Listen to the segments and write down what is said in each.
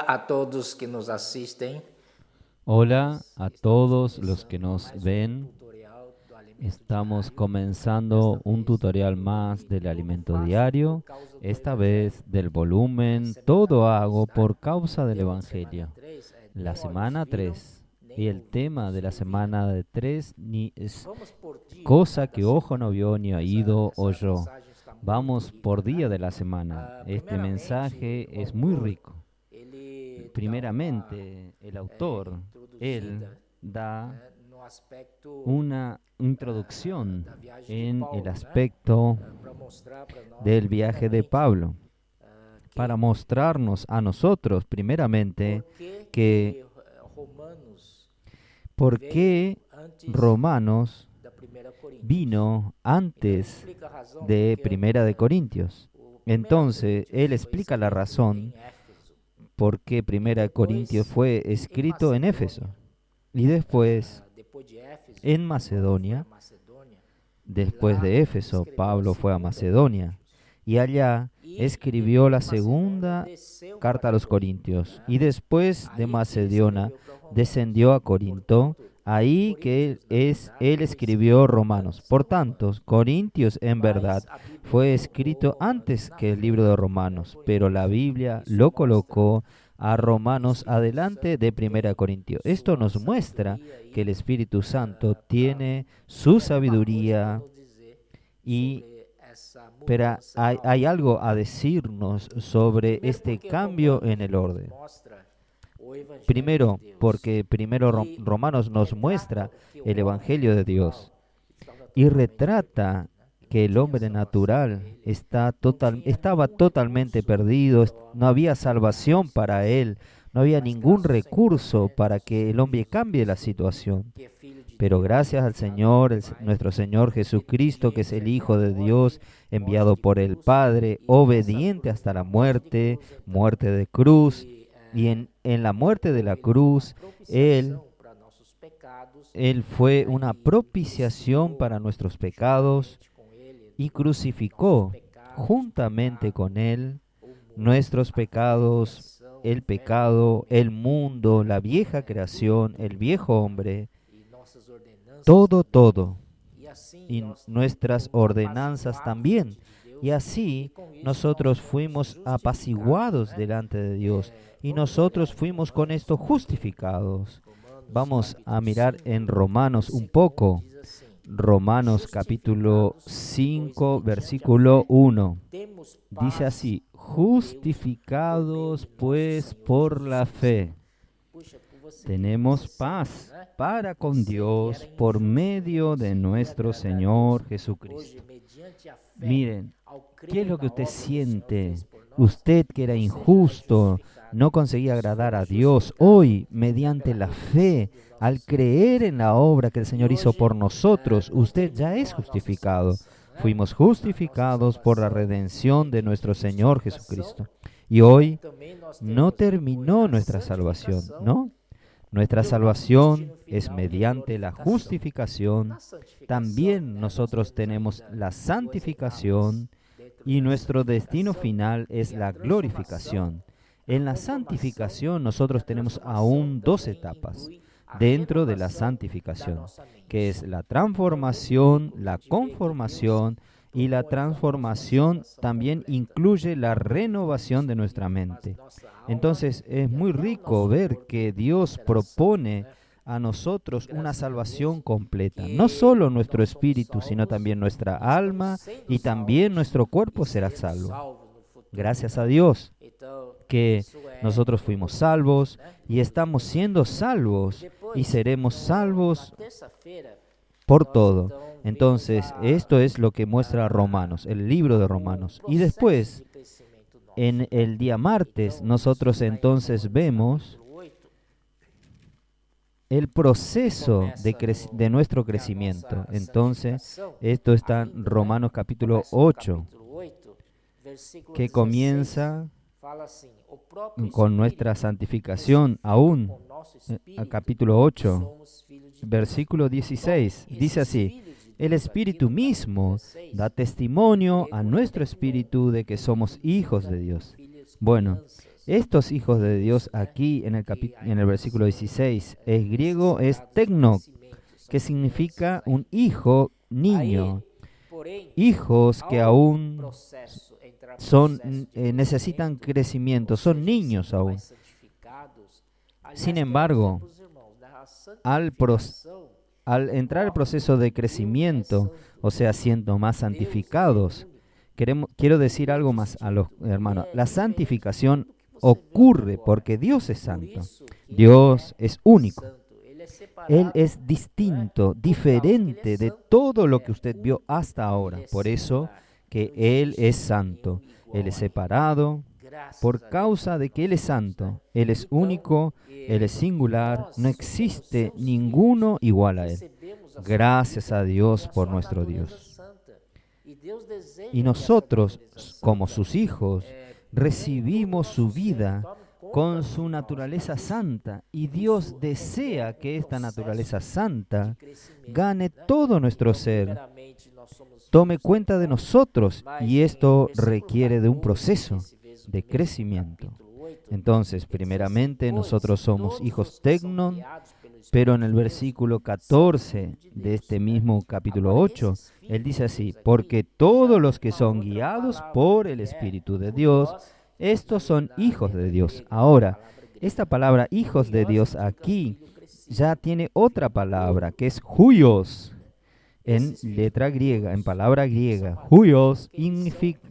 Hola a todos que nos asisten. Hola a todos los que nos ven. Estamos comenzando un tutorial más del alimento diario, esta vez del volumen Todo hago por causa del Evangelio. La semana 3. Y el tema de la semana de 3 ni es cosa que ojo no vio ni oído oyó. Vamos por día de la semana. Este mensaje es muy rico. Primeramente, el autor, él da una introducción en el aspecto del viaje de Pablo para mostrarnos a nosotros, primeramente, que por qué Romanos vino antes de Primera de Corintios. Entonces, él explica la razón por qué Primera de Corintios fue escrito en Éfeso y después en Macedonia. Después de Éfeso, Pablo fue a Macedonia y allá escribió la segunda carta a los Corintios. Y después de Macedonia descendió a Corinto, ahí que él escribió Romanos. Por tanto, Corintios en verdad fue escrito antes que el libro de Romanos, pero la Biblia lo colocó a Romanos adelante de Primera Corintios. Esto nos muestra que el Espíritu Santo tiene su sabiduría pero hay algo a decirnos sobre este cambio en el orden. Primero, porque Romanos nos muestra el Evangelio de Dios y retrata que el hombre natural estaba totalmente perdido, no había salvación para él, no había ningún recurso para que el hombre cambie la situación. Pero gracias al Señor, nuestro Señor Jesucristo, que es el Hijo de Dios, enviado por el Padre, obediente hasta la muerte, muerte de cruz, y en la muerte de la cruz, Él fue una propiciación para nuestros pecados y crucificó juntamente con Él nuestros pecados, el pecado, el mundo, la vieja creación, el viejo hombre, todo, y nuestras ordenanzas también. Y así nosotros fuimos apaciguados delante de Dios y nosotros fuimos con esto justificados. Vamos a mirar en Romanos un poco. Romanos capítulo 5, versículo 1. Dice así: justificados pues por la fe, tenemos paz para con Dios por medio de nuestro Señor Jesucristo. Miren, ¿qué es lo que usted siente? Usted que era injusto, no conseguía agradar a Dios, hoy, mediante la fe, al creer en la obra que el Señor hizo por nosotros, usted ya es justificado. Fuimos justificados por la redención de nuestro Señor Jesucristo. Y hoy no terminó nuestra salvación, ¿no? Nuestra salvación es mediante la justificación. También nosotros tenemos la santificación y nuestro destino final es la glorificación. En la santificación nosotros tenemos aún dos etapas dentro de la santificación, que es la transformación, la conformación, y la transformación también incluye la renovación de nuestra mente. Entonces es muy rico ver que Dios propone a nosotros una salvación completa. No solo nuestro espíritu, sino también nuestra alma y también nuestro cuerpo será salvo. Gracias a Dios que nosotros fuimos salvos y estamos siendo salvos y seremos salvos por todo. Entonces, esto es lo que muestra Romanos, el libro de Romanos. Y después, en el día martes, nosotros entonces vemos el proceso de nuestro crecimiento. Entonces, esto está en Romanos capítulo 8, que comienza con nuestra santificación aún. A capítulo 8, versículo 16, dice así: el Espíritu mismo da testimonio a nuestro espíritu de que somos hijos de Dios. Bueno, Estos hijos de Dios aquí en el versículo 16, el griego es tecno, que significa un hijo, niño. Hijos que aún necesitan crecimiento, son niños aún. Sin embargo, al entrar al proceso de crecimiento, o sea, siendo más santificados, quiero decir algo más a los hermanos. La santificación ocurre porque Dios es santo. Dios es único. Él es distinto, diferente de todo lo que usted vio hasta ahora. Por eso que Él es santo. Él es separado por causa de que Él es santo. Él es único, Él es singular. No existe ninguno igual a Él. Gracias a Dios por nuestro Dios. Y nosotros, como sus hijos, recibimos su vida con su naturaleza santa, y Dios desea que esta naturaleza santa gane todo nuestro ser, tome cuenta de nosotros, y esto requiere de un proceso de crecimiento. Entonces, primeramente, nosotros somos hijos tecnon, pero en el versículo 14 de este mismo capítulo 8, él dice así: porque todos los que son guiados por el Espíritu de Dios, estos son hijos de Dios. Ahora, esta palabra hijos de Dios aquí ya tiene otra palabra que es huios. En letra griega, en palabra griega, huios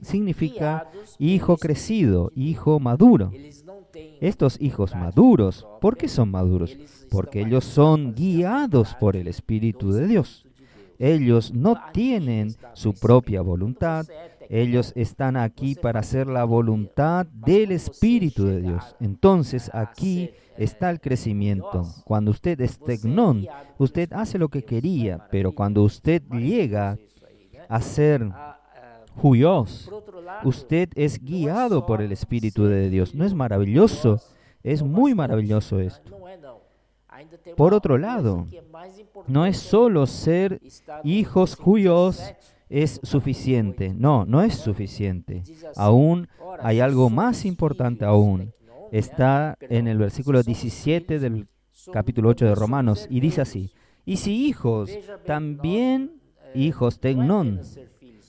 significa hijo crecido, hijo maduro. Estos hijos maduros, ¿por qué son maduros? Porque ellos son guiados por el Espíritu de Dios. Ellos no tienen su propia voluntad. Ellos están aquí para hacer la voluntad del Espíritu de Dios. Entonces, aquí está el crecimiento. Cuando usted es tecnón, usted hace lo que quería, pero cuando usted llega a ser huios, usted es guiado por el Espíritu de Dios. ¿No es maravilloso? Es muy maravilloso esto. Por otro lado, no es solo ser hijos huios es suficiente. No, no es suficiente. Aún hay algo más importante aún. Está en el versículo 17 del capítulo 8 de Romanos, y dice así: y si hijos, también hijos tecnón.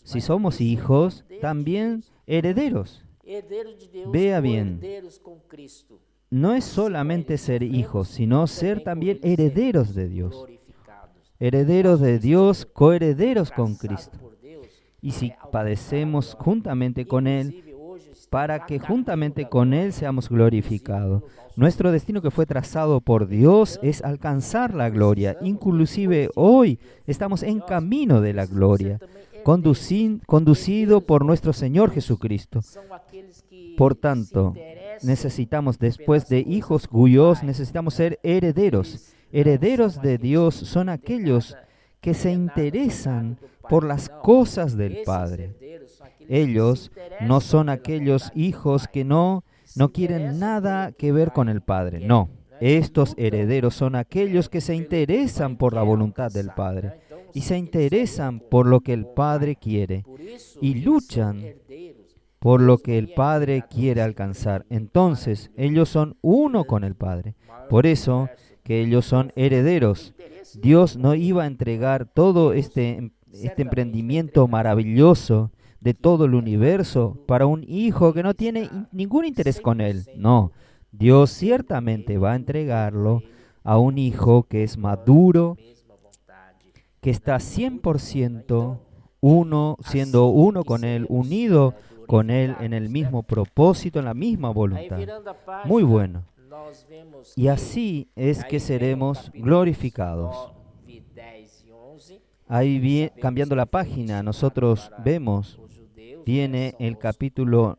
Si somos hijos, también herederos. Vea bien, no es solamente ser hijos, sino ser también herederos de Dios. Herederos de Dios, coherederos con Cristo. Y si padecemos juntamente con Él, para que juntamente con Él seamos glorificados. Nuestro destino que fue trazado por Dios es alcanzar la gloria. Inclusive hoy estamos en camino de la gloria, conducido por nuestro Señor Jesucristo. Por tanto, necesitamos, después de hijos huios, necesitamos ser herederos. Herederos de Dios son aquellos que se interesan por las cosas del Padre. Ellos no son aquellos hijos que no quieren nada que ver con el Padre. No, estos herederos son aquellos que se interesan por la voluntad del Padre y se interesan por lo que el Padre quiere y luchan por lo que el Padre quiere alcanzar. Entonces, ellos son uno con el Padre. Por eso que ellos son herederos. Dios no iba a entregar todo este emprendimiento maravilloso de todo el universo para un hijo que no tiene ningún interés con él. No, Dios ciertamente va a entregarlo a un hijo que es maduro, que está 100% siendo uno con él, unido con él en el mismo propósito, en la misma voluntad. Muy bueno. Y así es que seremos glorificados. Ahí cambiando la página, nosotros vemos, tiene el capítulo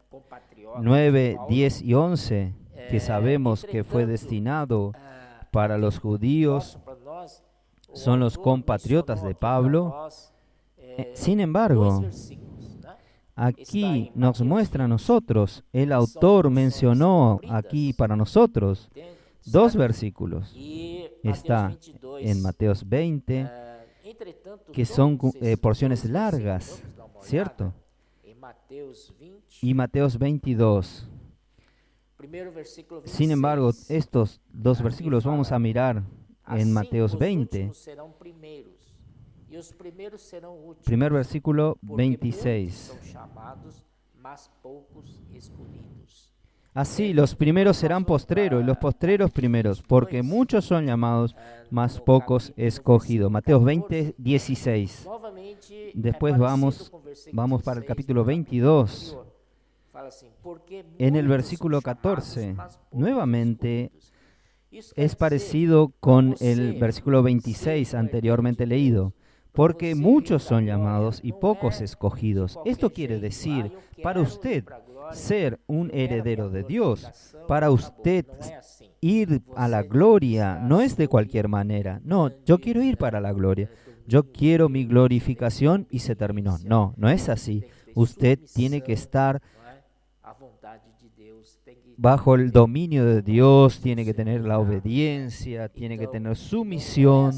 9, 10 y 11, que sabemos que fue destinado para los judíos, son los compatriotas de Pablo. Sin embargo, aquí nos muestra a nosotros, el autor mencionó aquí para nosotros 2 versículos. Está en Mateos 20, que son porciones largas, ¿cierto? Y Mateos 22. Sin embargo, estos dos versículos vamos a mirar en Mateos 20. Primer versículo 26. Así, los primeros serán postreros y los postreros primeros, porque muchos son llamados, mas pocos escogidos. Mateos 20, 16. Después vamos para el capítulo 22. En el versículo 14, nuevamente es parecido con el versículo 26 anteriormente leído. Porque muchos son llamados y pocos escogidos. Esto quiere decir, para usted ser un heredero de Dios, para usted ir a la gloria, no es de cualquier manera. No, yo quiero ir para la gloria. Yo quiero mi glorificación y se terminó. No, no es así. Usted tiene que estar bajo el dominio de Dios, tiene que tener la obediencia, tiene que tener sumisión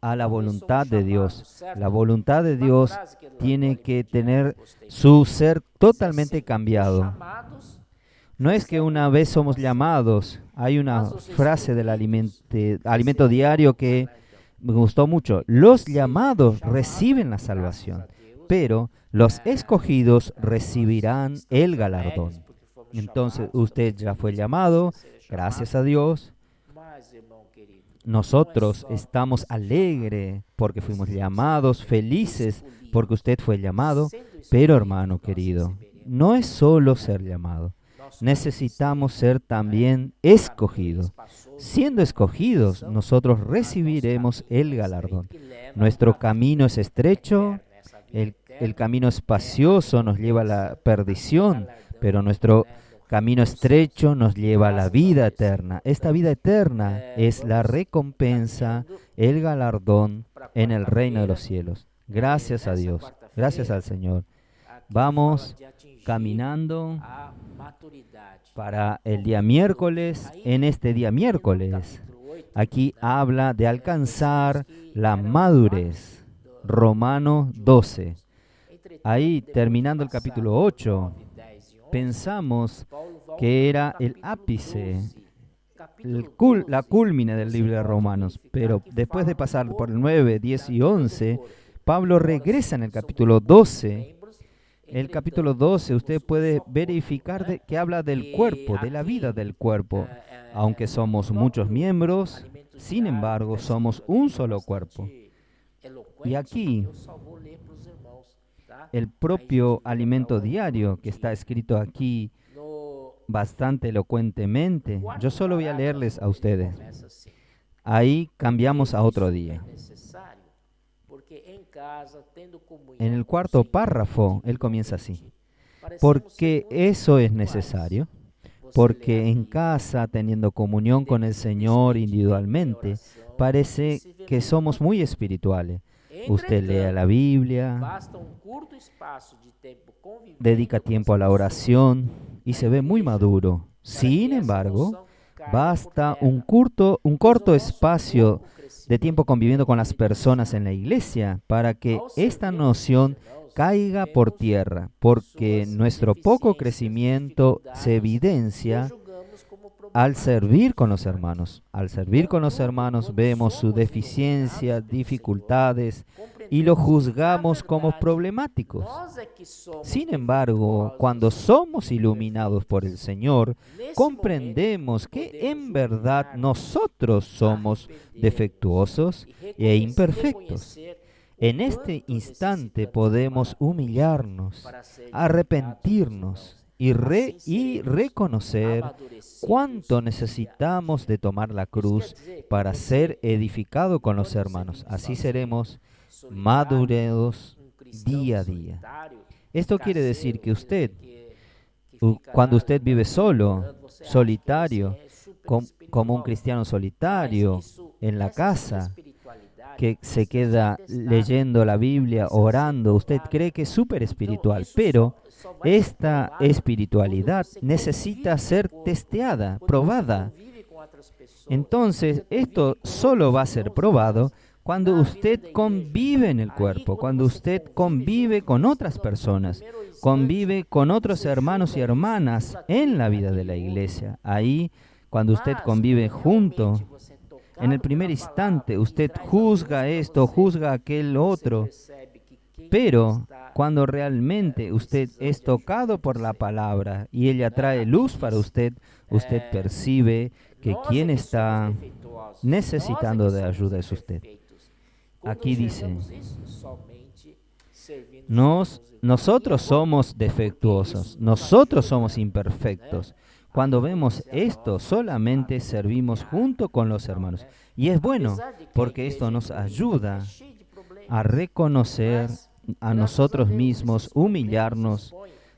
a la voluntad de Dios. La voluntad de Dios tiene que tener su ser totalmente cambiado. No es que una vez somos llamados. Hay una frase del alimento diario que me gustó mucho. Los llamados reciben la salvación, pero los escogidos recibirán el galardón. Entonces, usted ya fue llamado, gracias a Dios. Nosotros estamos alegres porque fuimos llamados, felices porque usted fue llamado, pero hermano querido, no es solo ser llamado, necesitamos ser también escogidos. Siendo escogidos, nosotros recibiremos el galardón. Nuestro camino es estrecho, el camino espacioso nos lleva a la perdición, pero nuestro camino estrecho nos lleva a la vida eterna. Esta vida eterna es la recompensa, el galardón en el reino de los cielos. Gracias a Dios, gracias al Señor. Vamos caminando para el día miércoles. En este día miércoles, aquí habla de alcanzar la madurez. Romanos 12. Ahí, terminando el capítulo 8, pensamos que era el ápice, la culmine del libro de Romanos, pero después de pasar por el 9, 10 y 11, Pablo regresa en el capítulo 12. El capítulo 12 usted puede verificar que habla del cuerpo, de la vida del cuerpo. Aunque somos muchos miembros, sin embargo somos un solo cuerpo. Y aquí el propio alimento diario que está escrito aquí bastante elocuentemente. Yo solo voy a leerles a ustedes. Ahí cambiamos a otro día. En el cuarto párrafo, él comienza así. Porque eso es necesario. Porque en casa, teniendo comunión con el Señor individualmente, parece que somos muy espirituales. Usted lee la Biblia, dedica tiempo a la oración y se ve muy maduro. Sin embargo, basta un corto espacio de tiempo conviviendo con las personas en la iglesia para que esta noción caiga por tierra, porque nuestro poco crecimiento se evidencia al servir con los hermanos. Al servir con los hermanos vemos su deficiencia, dificultades y lo juzgamos como problemáticos. Sin embargo, cuando somos iluminados por el Señor, comprendemos que en verdad nosotros somos defectuosos e imperfectos. En este instante podemos humillarnos, arrepentirnos y reconocer cuánto necesitamos de tomar la cruz para ser edificados con los hermanos. Así seremos madurados día a día. Esto quiere decir que usted, cuando usted vive solo, solitario, como un cristiano solitario, en la casa, que se queda leyendo la Biblia, orando, usted cree que es súper espiritual, pero esta espiritualidad necesita ser testeada, probada. Entonces, esto solo va a ser probado cuando usted convive en el cuerpo, cuando usted convive con otras personas, convive con otros hermanos y hermanas en la vida de la iglesia. Ahí, cuando usted convive junto, en el primer instante usted juzga esto, juzga aquel otro, pero cuando realmente usted es tocado por la palabra y ella trae luz para usted, usted percibe que quien está necesitando de ayuda es usted. Aquí dice, nosotros somos defectuosos, nosotros somos imperfectos. Cuando vemos esto, solamente servimos junto con los hermanos. Y es bueno, porque esto nos ayuda a reconocer a nosotros mismos, humillarnos,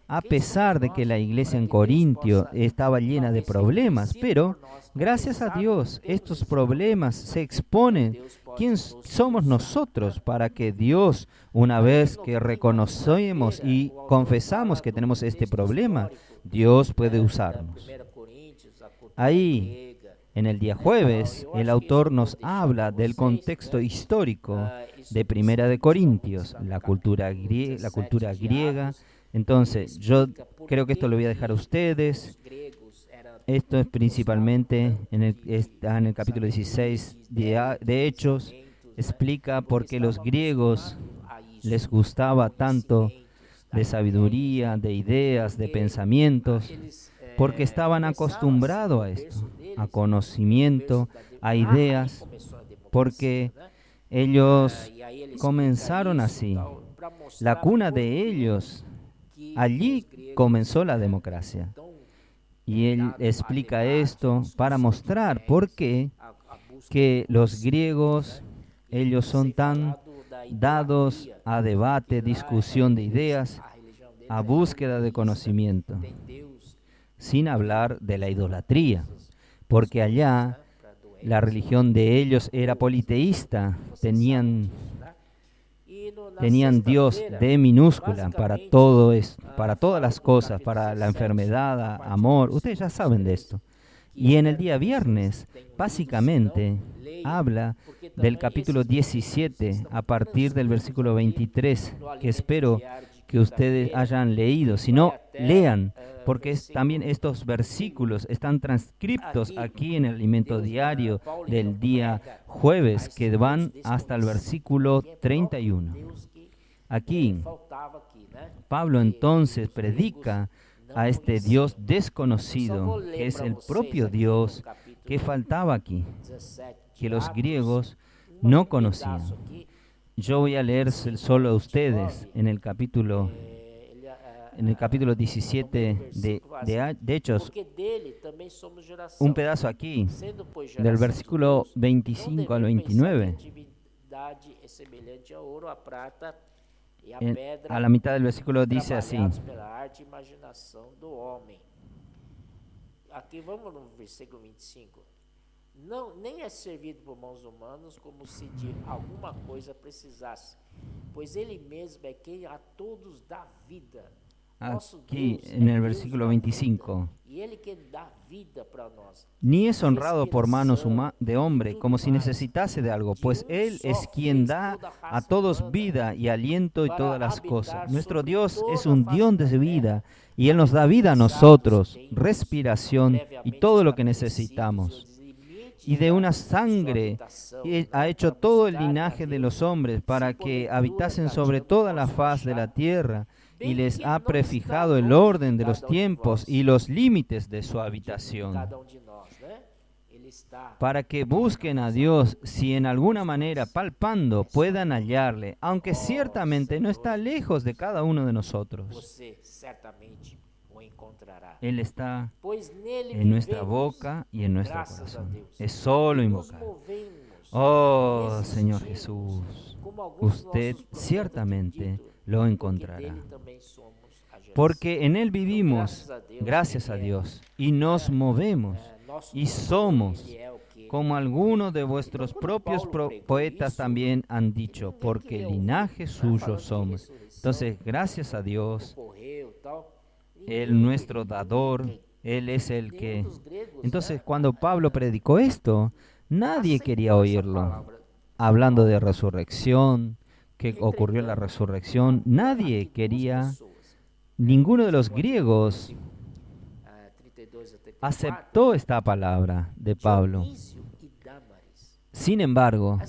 a pesar de que la iglesia en Corintio estaba llena de problemas, pero gracias a Dios estos problemas se exponen. ¿Quién somos nosotros para que Dios, una vez que reconocemos y confesamos que tenemos este problema, Dios puede usarnos? Ahí, en el día jueves, el autor nos habla del contexto histórico de Primera de Corintios, la cultura griega. Entonces, yo creo que esto lo voy a dejar a ustedes. Esto es principalmente está en el capítulo 16 de Hechos. Explica por qué los griegos les gustaba tanto de sabiduría, de ideas, de pensamientos, porque estaban acostumbrados a esto, a conocimiento, a ideas, porque ellos comenzaron así. La cuna de ellos, allí comenzó la democracia. Y él explica esto para mostrar por qué que los griegos, ellos son tan dados a debate, discusión de ideas, a búsqueda de conocimiento, sin hablar de la idolatría, porque allá la religión de ellos era politeísta, tenían Dios D minúscula para todo esto, para todas las cosas, para la enfermedad, amor. Ustedes ya saben de esto. Y en el día viernes, básicamente, habla del capítulo 17 a partir del versículo 23, que espero que ustedes hayan leído. Si no, lean, porque también estos versículos están transcriptos aquí en el alimento diario del día jueves, que van hasta el versículo 31. Aquí, Pablo entonces predica a este Dios desconocido, que es el propio Dios que faltaba aquí, que los griegos no conocían. Yo voy a leer solo a ustedes en el capítulo 17 de Hechos, un pedazo aquí, del versículo 25 al 29. A la mitad del versículo dice así. Aqui vamos no versículo 25. Não, nem é servido por mãos humanas como se de alguma coisa precisasse, pois ele mesmo é quem a todos dá vida. Aquí en el versículo 25. Ni es honrado por manos de hombre como si necesitase de algo, pues Él es quien da a todos vida y aliento y todas las cosas. Nuestro Dios es un Dios de vida y Él nos da vida a nosotros, respiración y todo lo que necesitamos. Y de una sangre ha hecho todo el linaje de los hombres para que habitasen sobre toda la faz de la tierra, y les ha prefijado el orden de los tiempos y los límites de su habitación, para que busquen a Dios, si en alguna manera palpando puedan hallarle, aunque ciertamente no está lejos de cada uno de nosotros. Él está en nuestra boca y en nuestro corazón. Es solo invocar. Oh, Señor Jesús, usted ciertamente lo encontrará. Porque en Él vivimos, gracias a Dios, y nos movemos, y somos, como algunos de vuestros propios poetas también han dicho, porque linaje suyo somos. Entonces, gracias a Dios, Él nuestro dador, Él es el que... Entonces, cuando Pablo predicó esto, nadie quería oírlo. hablando de resurrección, que ocurrió la resurrección. Nadie quería, ninguno de los griegos aceptó esta palabra de Pablo. Sin embargo,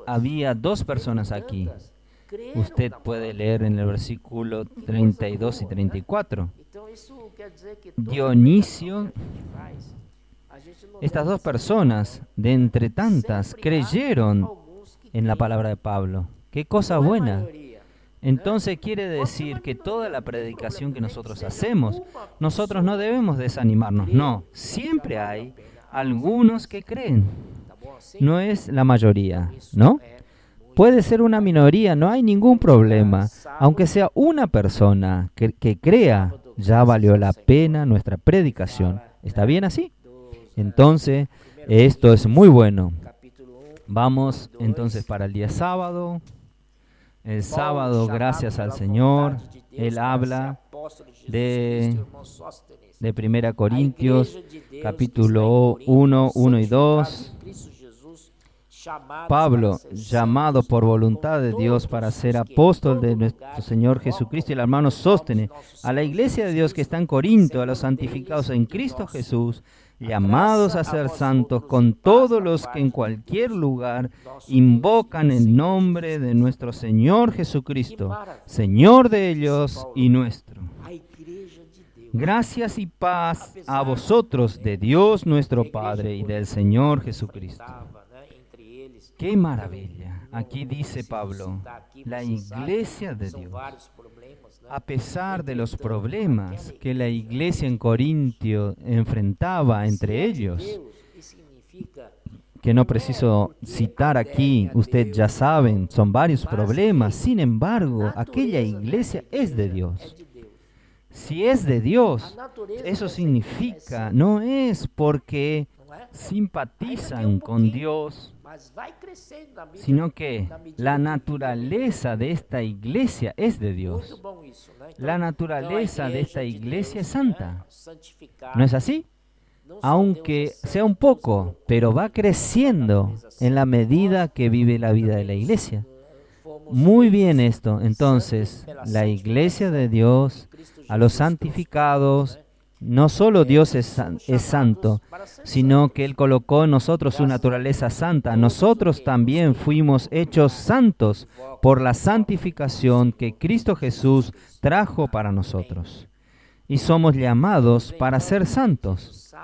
había dos personas aquí. Usted puede leer en el versículo 32 y 34. Dionisio, estas dos personas, de entre tantas, creyeron en la palabra de Pablo. ¡Qué cosa buena! Entonces quiere decir que toda la predicación que nosotros hacemos, nosotros no debemos desanimarnos. No, siempre hay algunos que creen. No es la mayoría, ¿no? Puede ser una minoría, no hay ningún problema. Aunque sea una persona que crea, ya valió la pena nuestra predicación. ¿Está bien así? Entonces, esto es muy bueno. Vamos entonces para el día sábado. El sábado, gracias al Señor, Él habla de 1 Corintios, capítulo 1, 1 y 2. Pablo, llamado por voluntad de Dios para ser apóstol de nuestro Señor Jesucristo, y el hermano Sóstenes, a la iglesia de Dios que está en Corinto, a los santificados en Cristo Jesús, llamados a ser santos, con todos los que en cualquier lugar invocan el nombre de nuestro Señor Jesucristo, Señor de ellos y nuestro. Gracias y paz a vosotros de Dios nuestro Padre y del Señor Jesucristo. ¡Qué maravilla! Aquí dice Pablo, la iglesia de Dios, a pesar de los problemas que la iglesia en Corintio enfrentaba entre ellos, que no preciso citar aquí, ustedes ya saben, son varios problemas. Sin embargo, aquella iglesia es de Dios. Si es de Dios, eso significa, no es porque simpatizan con Dios, sino que la naturaleza de esta iglesia es de Dios. La naturaleza de esta iglesia es santa. ¿No es así? Aunque sea un poco, pero va creciendo en la medida que vive la vida de la iglesia. Muy bien esto. Entonces, la iglesia de Dios, a los santificados, no solo Dios es santo, sino que Él colocó en nosotros su naturaleza santa. Nosotros también fuimos hechos santos por la santificación que Cristo Jesús trajo para nosotros. Y somos llamados para ser santos.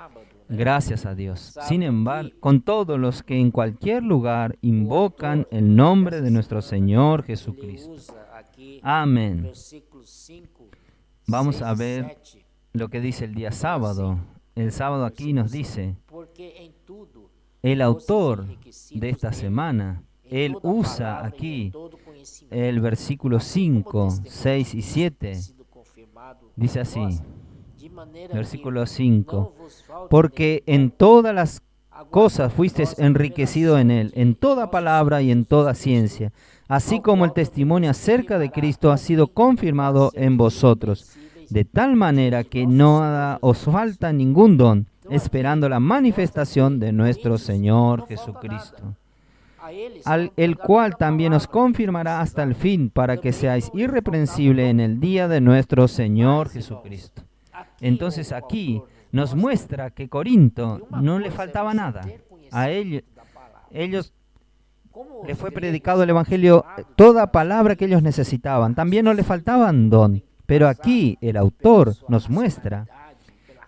Gracias a Dios. Sin embargo, con todos los que en cualquier lugar invocan el nombre de nuestro Señor Jesucristo. Amén. Vamos a ver lo que dice el día sábado. El sábado aquí nos dice, el autor de esta semana, él usa aquí el versículo 5, 6 y 7. Dice así, versículo 5, porque en todas las cosas fuisteis enriquecido en él, en toda palabra y en toda ciencia, así como el testimonio acerca de Cristo ha sido confirmado en vosotros, de tal manera que no os falta ningún don, esperando la manifestación de nuestro Señor Jesucristo, el cual también os confirmará hasta el fin, para que seáis irreprensibles en el día de nuestro Señor Jesucristo. Entonces aquí nos muestra que Corinto no le faltaba nada. A ellos les fue predicado el Evangelio, toda palabra que ellos necesitaban. También no le faltaban don. Pero aquí el autor nos muestra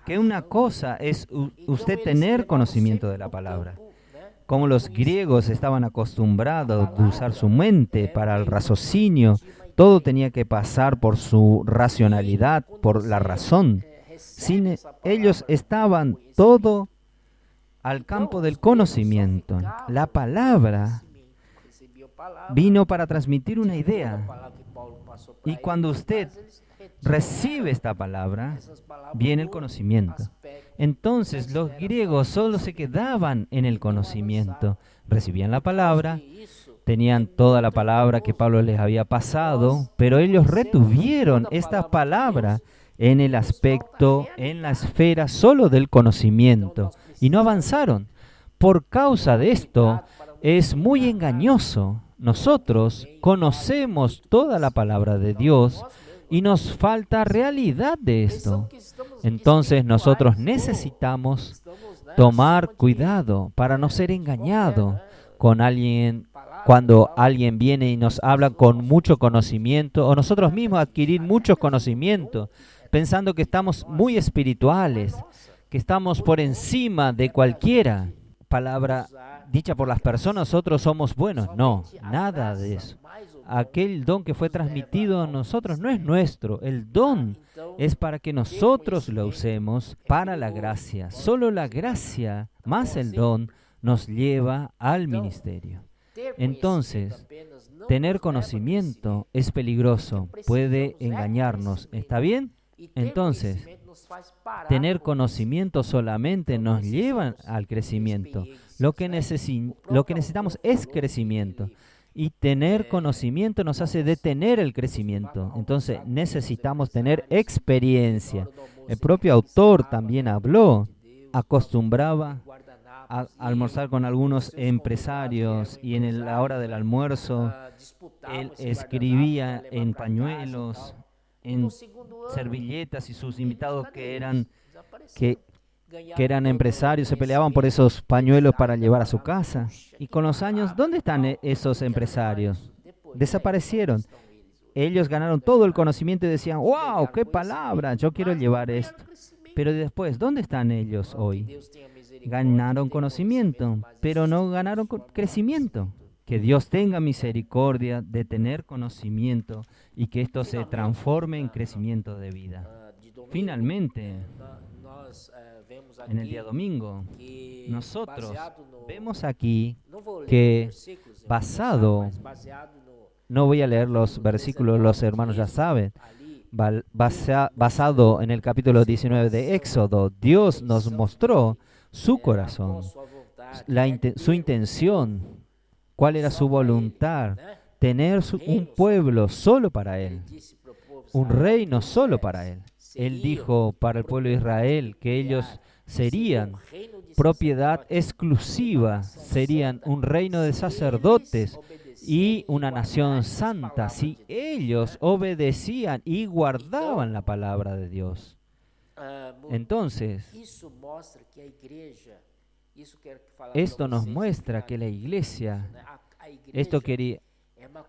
que una cosa es usted tener conocimiento de la palabra. Como los griegos estaban acostumbrados a usar su mente para el raciocinio, todo tenía que pasar por su racionalidad, por la razón. Ellos estaban todo al campo del conocimiento. La palabra vino para transmitir una idea. Y cuando usted recibe esta palabra, viene el conocimiento. Entonces los griegos solo se quedaban en el conocimiento. Recibían la palabra, tenían toda la palabra que Pablo les había pasado, pero ellos retuvieron esta palabra en el aspecto, en la esfera solo del conocimiento, y no avanzaron. Por causa de esto, es muy engañoso. Nosotros conocemos toda la palabra de Dios y nos falta realidad de esto. Entonces nosotros necesitamos tomar cuidado para no ser engañado con alguien. Cuando alguien viene y nos habla con mucho conocimiento, o nosotros mismos adquirir mucho conocimiento, pensando que estamos muy espirituales, que estamos por encima de cualquiera palabra dicha por las personas, nosotros somos buenos. No, nada de eso. Aquel don que fue transmitido a nosotros no es nuestro. El don es para que nosotros lo usemos para la gracia. Solo la gracia más el don nos lleva al ministerio. Entonces, tener conocimiento es peligroso, puede engañarnos. ¿Está bien? Entonces, tener conocimiento solamente nos lleva al crecimiento. Lo que necesitamos es crecimiento. Y tener conocimiento nos hace detener el crecimiento. Entonces, necesitamos tener experiencia. El propio autor también habló, acostumbraba a almorzar con algunos empresarios y en la hora del almuerzo él escribía en pañuelos, en servilletas, y sus invitados que eran empresarios se peleaban por esos pañuelos para llevar a su casa. Y con los años, ¿dónde están esos empresarios? Desaparecieron. Ellos ganaron todo el conocimiento y decían, ¡wow! ¡Qué palabra! Yo quiero llevar esto. Pero después, ¿dónde están ellos hoy? Ganaron conocimiento, pero no ganaron crecimiento. Que Dios tenga misericordia de tener conocimiento y que esto se transforme en crecimiento de vida. Finalmente, en el día domingo, nosotros vemos aquí que no voy a leer los versículos, los hermanos ya saben, basado en el capítulo 19 de Éxodo, Dios nos mostró su corazón, su intención, cuál era su voluntad, tener un pueblo solo para Él, un reino solo para Él. Él dijo para el pueblo de Israel que ellos serían propiedad exclusiva, serían un reino de sacerdotes y una nación santa si ellos obedecían y guardaban la palabra de Dios. Entonces, esto nos muestra que la iglesia, esto quería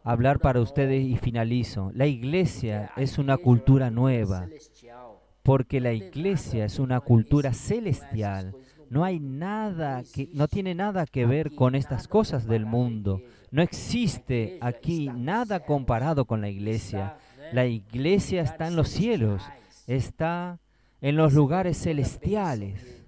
hablar para ustedes y finalizo, la iglesia es una cultura nueva, porque la iglesia es una cultura celestial. No tiene nada que ver con estas cosas del mundo. No existe aquí nada comparado con la iglesia. La iglesia está en los cielos, está en los lugares celestiales,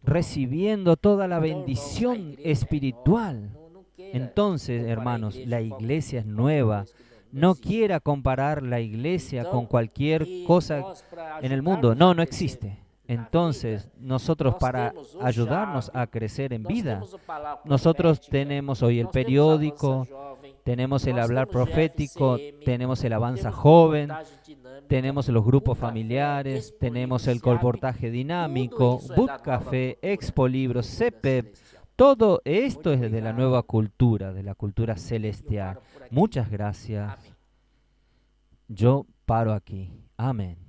recibiendo toda la bendición espiritual. Entonces, hermanos, la iglesia es nueva. No quiera comparar la iglesia con cualquier cosa en el mundo. No existe. Entonces, nosotros para ayudarnos a crecer en vida, nosotros tenemos hoy el periódico, tenemos el hablar profético, tenemos el avanza joven, tenemos los grupos familiares, tenemos el colportaje dinámico, Book Café, Expo Libros, CPEP. Todo esto es de la nueva cultura, de la cultura celestial. Muchas gracias. Yo paro aquí. Amén.